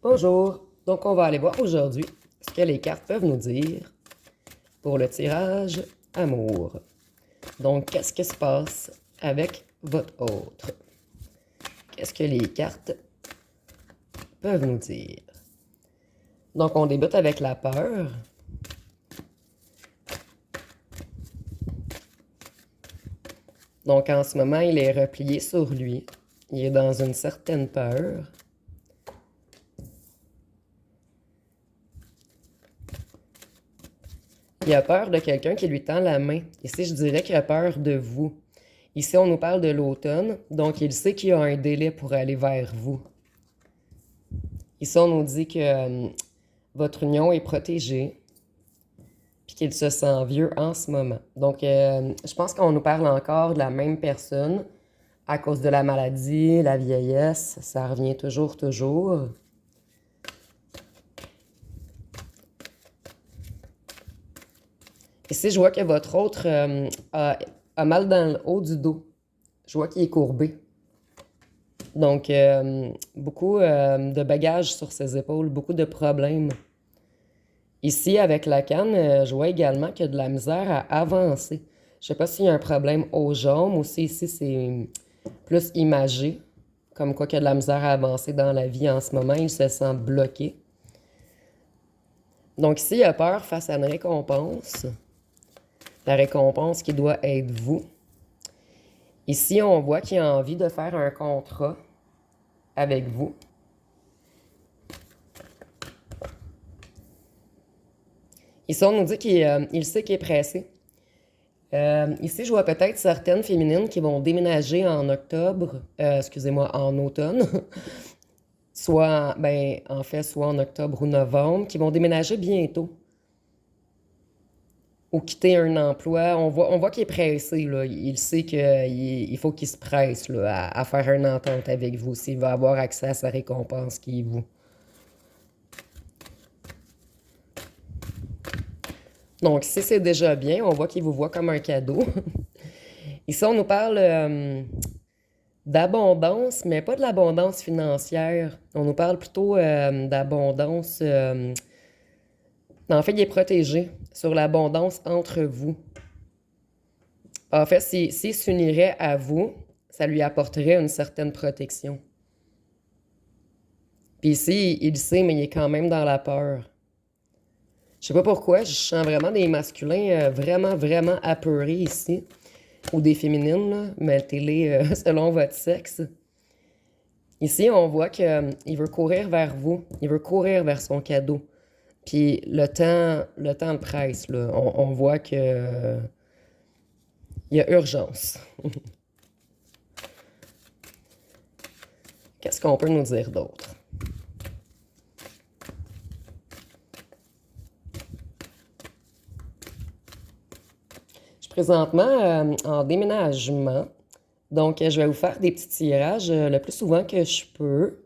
Bonjour, donc on va aller voir aujourd'hui ce que les cartes peuvent nous dire pour le tirage amour. Donc, qu'est-ce qui se passe avec votre autre? Qu'est-ce que les cartes peuvent nous dire? Donc, on débute avec la peur. Donc, en ce moment, il est replié sur lui. Il est dans une certaine peur. Il a peur de quelqu'un qui lui tend la main. Ici, je dirais qu'il a peur de vous. Ici, on nous parle de l'automne, donc il sait qu'il y a un délai pour aller vers vous. Ici, on nous dit que votre union est protégée, puis qu'il se sent vieux en ce moment. Donc, je pense qu'on nous parle encore de la même personne à cause de la maladie, la vieillesse, ça revient toujours, toujours. Ici, je vois que votre autre a mal dans le haut du dos. Je vois qu'il est courbé. Donc, beaucoup de bagages sur ses épaules, beaucoup de problèmes. Ici, avec la canne, je vois également qu'il y a de la misère à avancer. Je ne sais pas s'il y a un problème aux jambes ou si ici c'est plus imagé, comme quoi qu'il y a de la misère à avancer dans la vie en ce moment. Il se sent bloqué. Donc ici, il a peur face à une récompense. La récompense qui doit être vous. Ici, on voit qu'il a envie de faire un contrat avec vous. Ici, on nous dit qu'il sait qu'il est pressé. Ici, je vois peut-être certaines féminines qui vont déménager en octobre, excusez-moi, en automne, soit, ben, en fait, soit en octobre ou novembre, qui vont déménager bientôt ou quitter un emploi. On voit qu'il est pressé, là. Il sait qu'il faut qu'il se presse là, à faire une entente avec vous s'il va avoir accès à sa récompense qui est vous. Donc, si c'est déjà bien, on voit qu'il vous voit comme un cadeau. Ici, on nous parle d'abondance, mais pas de l'abondance financière. On nous parle plutôt d'abondance. En fait, il est protégé sur l'abondance entre vous. En fait, s'il s'unirait à vous, ça lui apporterait une certaine protection. Puis ici, il sait, mais il est quand même dans la peur. Je sais pas pourquoi, je sens vraiment des masculins vraiment, vraiment apeurés ici. Ou des féminines, là. Mettez-les selon votre sexe. Ici, on voit qu'il veut courir vers vous. Il veut courir vers son cadeau. Puis le temps le presse, là. On voit que il y a urgence. Qu'est-ce qu'on peut nous dire d'autre? Je suis présentement en déménagement. Donc, je vais vous faire des petits tirages le plus souvent que je peux.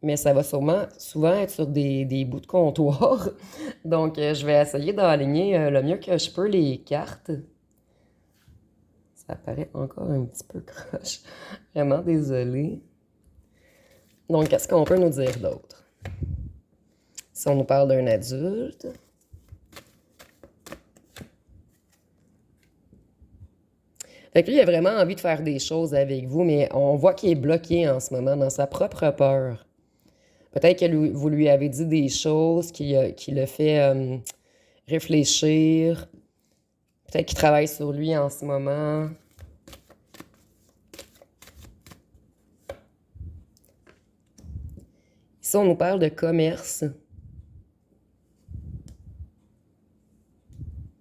Mais ça va souvent être sur des bouts de comptoir. Donc, je vais essayer d'aligner le mieux que je peux les cartes. Ça paraît encore un petit peu croche. Vraiment désolée. Donc, qu'est-ce qu'on peut nous dire d'autre? Si on nous parle d'un adulte. Fait que lui, il a vraiment envie de faire des choses avec vous, mais on voit qu'il est bloqué en ce moment dans sa propre peur. Peut-être que vous lui avez dit des choses qui le fait réfléchir. Peut-être qu'il travaille sur lui en ce moment. Ici, on nous parle de commerce.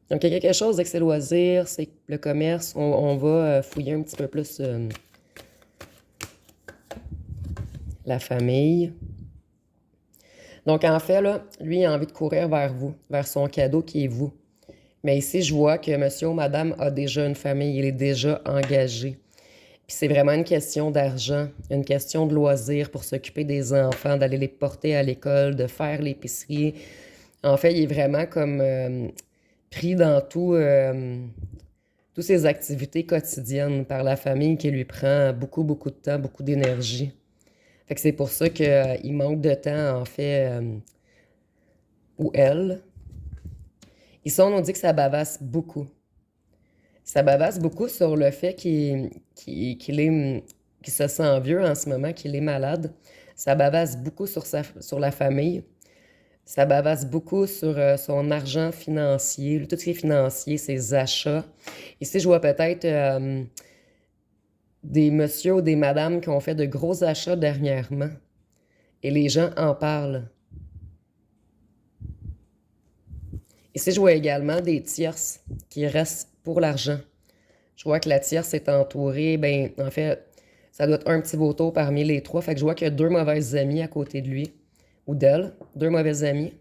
Donc, il y a quelque chose avec ses loisirs, c'est le commerce. On va fouiller un petit peu plus la famille. Donc, en fait, là, lui, il a envie de courir vers vous, vers son cadeau qui est vous. Mais ici, je vois que monsieur ou madame a déjà une famille, il est déjà engagé. Puis c'est vraiment une question d'argent, une question de loisirs pour s'occuper des enfants, d'aller les porter à l'école, de faire l'épicerie. En fait, il est vraiment comme pris dans toutes ses activités quotidiennes par la famille qui lui prend beaucoup, beaucoup de temps, beaucoup d'énergie. Fait que c'est pour ça qu'il manque de temps, en fait, ou elle. Ici, on nous dit que ça bavasse beaucoup. Ça bavasse beaucoup sur le fait qu'il se sent vieux en ce moment, qu'il est malade. Ça bavasse beaucoup sur la famille. Ça bavasse beaucoup sur son argent financier, tout ce qui est financier, ses achats. Ici, je vois peut-être des messieurs ou des madames qui ont fait de gros achats dernièrement. Et les gens en parlent. Ici, je vois également des tierces qui restent pour l'argent. Je vois que la tierce est entourée, ben, en fait, ça doit être un petit vautour parmi les trois. Fait que je vois qu'il y a deux mauvaises amies à côté de lui, ou d'elle, deux mauvaises amies,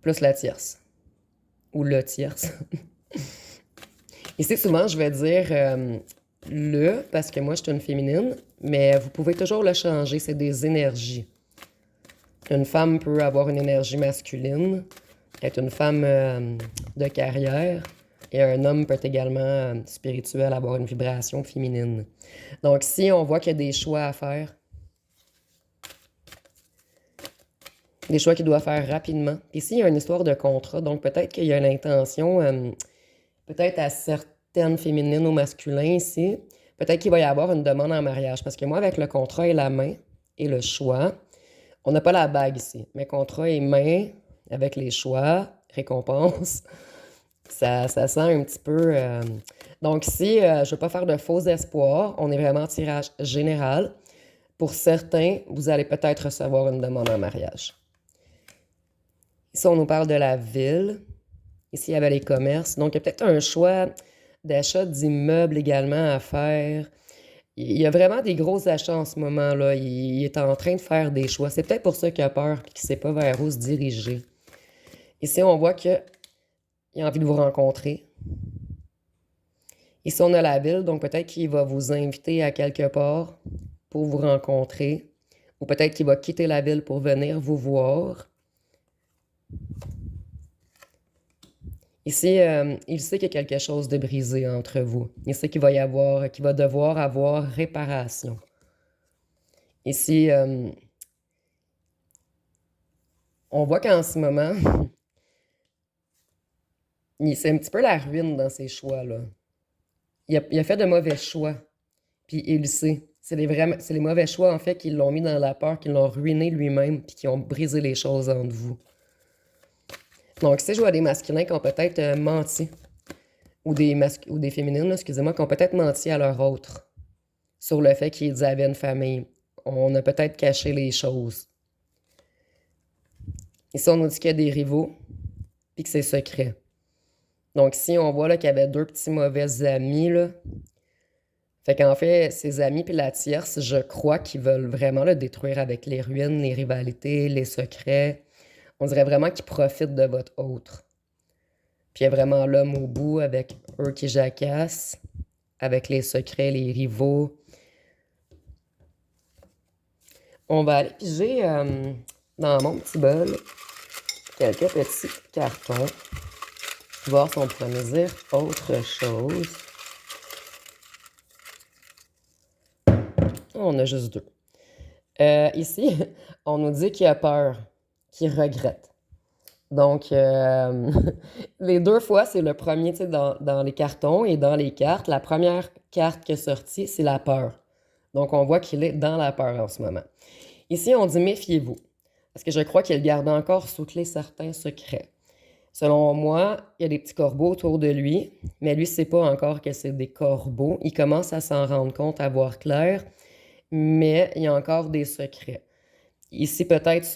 plus la tierce, ou le tierce. Ici, souvent, je vais dire le, parce que moi, je suis une féminine, mais vous pouvez toujours le changer, c'est des énergies. Une femme peut avoir une énergie masculine, être une femme de carrière, et un homme peut également, spirituel, avoir une vibration féminine. Donc, si on voit qu'il y a des choix à faire, des choix qu'il doit faire rapidement. Puis ici, il y a une histoire de contrat, donc peut-être qu'il y a une intention, peut-être à certaines féminines ou masculins ici, peut-être qu'il va y avoir une demande en mariage. Parce que moi, avec le contrat et la main et le choix, on n'a pas la bague ici, mais contrat et main, avec les choix, récompense, ça sent un petit peu... Donc ici, je ne veux pas faire de faux espoirs. On est vraiment en tirage général. Pour certains, vous allez peut-être recevoir une demande en mariage. Ici, on nous parle de la ville. Ici, il y avait les commerces. Donc, il y a peut-être un choix d'achat d'immeubles également à faire. Il y a vraiment des gros achats en ce moment-là. Il est en train de faire des choix. C'est peut-être pour ça qu'il a peur et qu'il ne sait pas vers où se diriger. Ici, on voit qu'il a envie de vous rencontrer. Ici, on a la ville, donc peut-être qu'il va vous inviter à quelque part pour vous rencontrer. Ou peut-être qu'il va quitter la ville pour venir vous voir. Ici, il sait qu'il y a quelque chose de brisé entre vous. Il sait qu'il va devoir avoir réparation. Ici, on voit qu'en ce moment, c'est un petit peu la ruine dans ses choix-là. Il a fait de mauvais choix, puis il le sait. C'est les mauvais choix, en fait, qui l'ont mis dans la peur, qui l'ont ruiné lui-même, puis qui ont brisé les choses entre vous. Donc, ici, je vois des masculins qui ont peut-être menti, ou des féminines, excusez-moi, qui ont peut-être menti à leur autre sur le fait qu'ils avaient une famille. On a peut-être caché les choses. Ici, on nous dit qu'il y a des rivaux, puis que c'est secret. Donc ici, on voit là, qu'il y avait deux petits mauvais amis, là. Fait qu'en fait, ses amis puis la tierce, je crois qu'ils veulent vraiment le détruire avec les ruines, les rivalités, les secrets. On dirait vraiment qu'ils profitent de votre autre. Puis il y a vraiment l'homme au bout avec eux qui jacassent, avec les secrets, les rivaux. On va aller piger dans mon petit bol quelques petits cartons. Voir si on pourrait me dire autre chose. On a juste deux. Ici, on nous dit qu'il a peur, qu'il regrette. Donc, les deux fois, c'est le premier, tu sais, dans les cartons et dans les cartes. La première carte qui est sortie, c'est la peur. Donc, on voit qu'il est dans la peur en ce moment. Ici, on dit méfiez-vous. Parce que je crois qu'il garde encore sous clé certains secrets. Selon moi, il y a des petits corbeaux autour de lui, mais lui ne sait pas encore que c'est des corbeaux. Il commence à s'en rendre compte, à voir clair, mais il y a encore des secrets. Ici, peut-être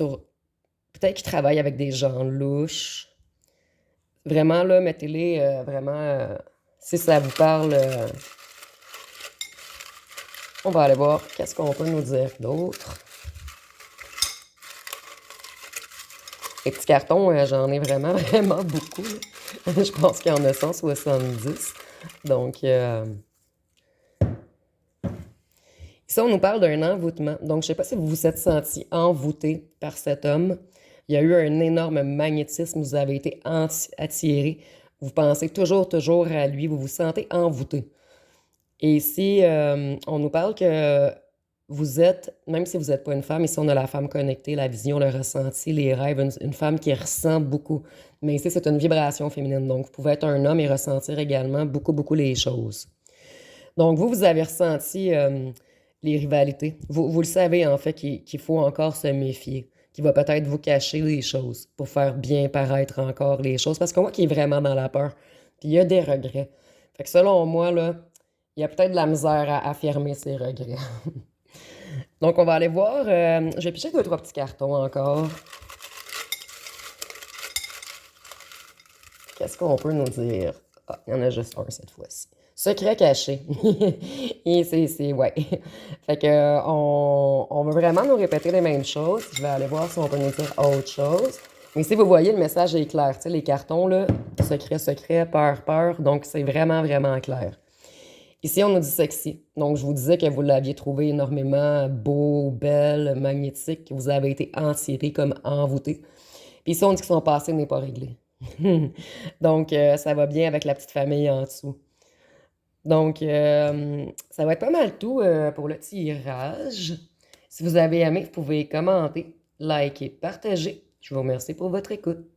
qu'il travaille avec des gens louches. Vraiment, là, mettez-les si ça vous parle. On va aller voir qu'est-ce qu'on peut nous dire d'autre. Les petits cartons, j'en ai vraiment, vraiment beaucoup. Je pense qu'il y en a 170. Donc, ici, on nous parle d'un envoûtement. Donc, je ne sais pas si vous vous êtes senti envoûté par cet homme. Il y a eu un énorme magnétisme. Vous avez été attiré. Vous pensez toujours à lui. Vous vous sentez envoûté. Et ici, on nous parle que vous êtes, même si vous n'êtes pas une femme, ici on a la femme connectée, la vision, le ressenti, les rêves, une femme qui ressent beaucoup. Mais ici, c'est une vibration féminine. Donc, vous pouvez être un homme et ressentir également beaucoup, beaucoup les choses. Donc, vous avez ressenti les rivalités. Vous le savez, en fait, qu'il faut encore se méfier, qu'il va peut-être vous cacher les choses pour faire bien paraître encore les choses. Parce qu'on voit qu'il est vraiment dans la peur. Puis il y a des regrets. Fait que selon moi, là, il y a peut-être de la misère à affirmer ses regrets. Donc, on va aller voir. Je vais picher deux, trois petits cartons encore. Qu'est-ce qu'on peut nous dire? Ah, il y en a juste un cette fois-ci. Secret caché. Et ouais. Fait que, on veut vraiment nous répéter les mêmes choses. Je vais aller voir si on peut nous dire autre chose. Mais si vous voyez, le message est clair. Tu sais, les cartons, là, secret, secret, peur, peur. Donc, c'est vraiment, vraiment clair. Ici, on nous dit sexy. Donc, je vous disais que vous l'aviez trouvé énormément beau, belle, magnétique, que vous avez été entiré comme envoûté. Puis ici, on dit que son passé n'est pas réglé. Donc, ça va bien avec la petite famille en dessous. Donc, ça va être pas mal tout pour le tirage. Si vous avez aimé, vous pouvez commenter, liker, partager. Je vous remercie pour votre écoute.